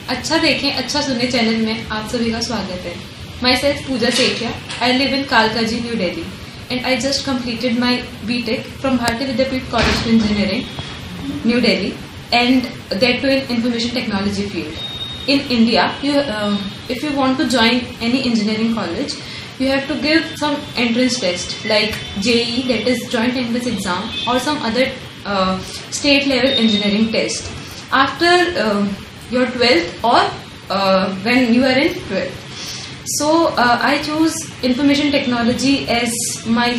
अच्छा देखें अच्छा सुने चैनल में आप सभी का स्वागत है। Myself Pooja Sethia. I live in Kalkaji, New Delhi, and I just completed my BTech from Bharati Vidyapeeth College of Engineering, New Delhi, and that too in information technology field. In India, if you want to join any engineering college, you have to give some entrance test like JEE, that is Joint Entrance Exam, or some other state level engineering test after your 12th or when you are in 12th. So I chose information technology as my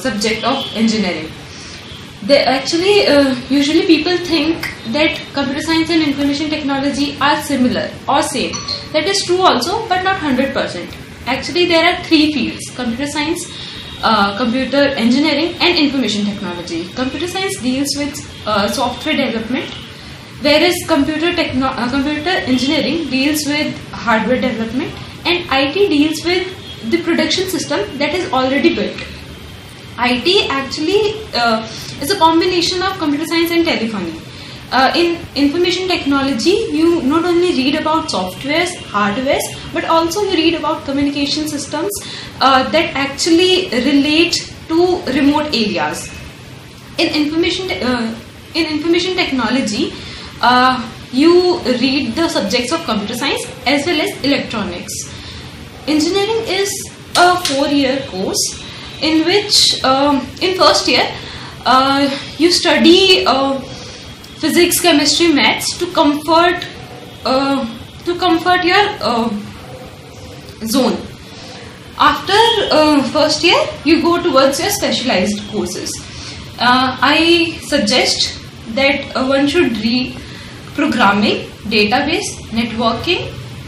subject of engineering. Usually people think that computer science and information technology are similar or same. That is true also, but not 100%. Actually, there are three fields: computer science, computer engineering, and information technology. Computer science deals with software development, whereas computer engineering deals with hardware development, and IT deals with the production system that is already built. IT actually is a combination of computer science and telephony. In information technology, you not only read about softwares, hardwares, but also you read about communication systems that actually relate to remote areas. In information technology, you read the subjects of computer science as well as electronics. Engineering is a 4-year course in which in first year you study physics, chemistry, maths to comfort your zone. After first year, you go towards your specialized courses. I suggest that one should read programming, database, networking,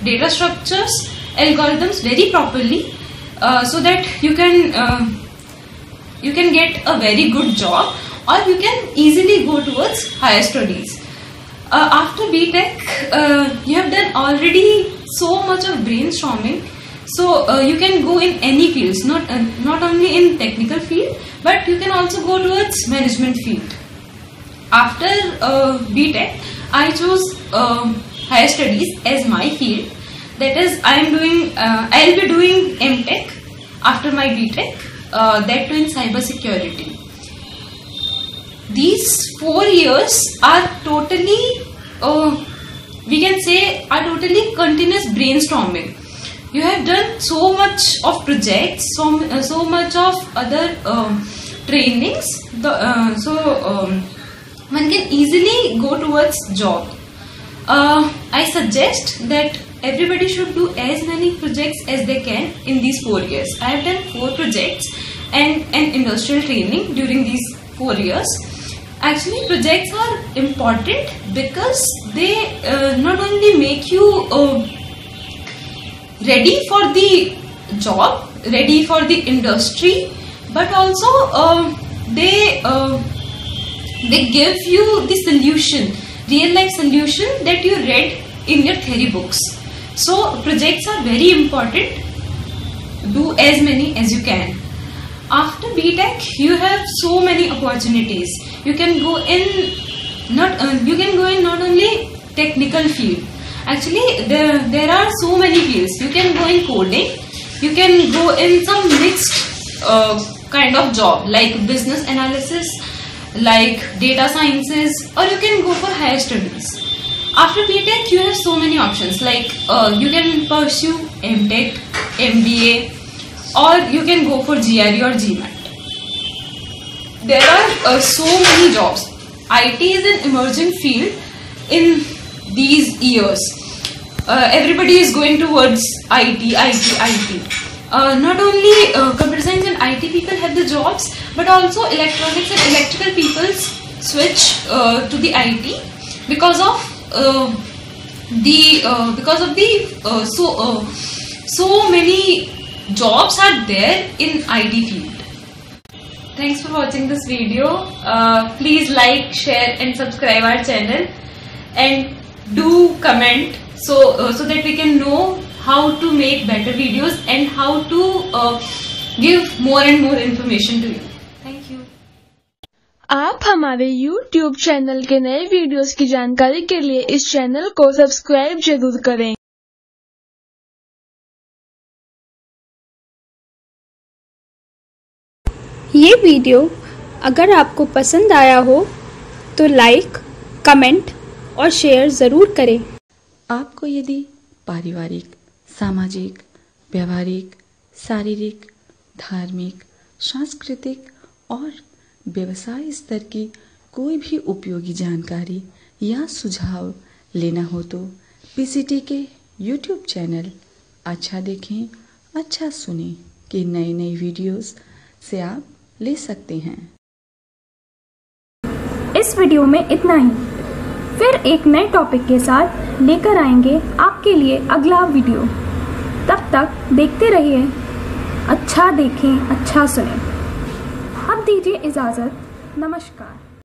data structures, algorithms very properly, so that you can get a very good job, or you can easily go towards higher studies. After BTech, you have done already so much of brainstorming, so you can go in any fields, not only in technical field, but you can also go towards management field. After BTech, I chose higher studies as my field. That is, I'll be doing MTech after my BTech, that too in cyber security. These 4 years are totally, we can say, are totally continuous brainstorming. You have done so much of projects, so much of other trainings, so one can easily go towards job. I suggest that everybody should do as many projects as they can in these 4 years. I have done 4 projects and an industrial training during these 4 years. Actually, projects are important because they not only make you ready for the job, ready for the industry, but also they give you the solution, real life solution that you read in your theory books. So projects are very important. Do as many as you can. After BTech, you have so many opportunities. You can go in not only technical field. Actually, there are so many fields. You can go in coding. You can go in some mixed kind of job like business analysis, like data sciences, or you can go for higher studies. After BTech, you have so many options, like you can pursue MTech, MBA, or you can go for GRE or GMAT. There are so many jobs. IT is an emerging field in these years. Everybody is going towards IT. Not only computer science and IT people have the jobs, but also electronics and electrical people switch to the IT because of so many jobs are there in IT field. Thanks for watching this video. Please like, share and subscribe our channel, and do comment so that we can know how to make better videos and how to give more and more information to you. Thank you. आप हमारे YouTube channel के नए videos की जानकारी के लिए इस channel को सब्सक्राइब जरूर करें। ये वीडियो अगर आपको पसंद आया हो तो लाइक, कमेंट और शेयर ज़रूर करें। आपको यदि पारिवारिक, सामाजिक, व्यवहारिक, शारीरिक, धार्मिक, सांस्कृतिक और व्यवसाय स्तर की कोई भी उपयोगी जानकारी या सुझाव लेना हो तो पीसीटी के YouTube चैनल अच्छा देखें, अच्छा सुने कि नई वीडियोस से आप ले सकते हैं। इस वीडियो में इतना ही। फिर एक नए टॉपिक के साथ लेकर आएंगे आपके लिए अगला वीडियो। तब तक देखते रहिए, अच्छा देखें, अच्छा सुनें। अब दीजिए इजाज़त। नमस्कार।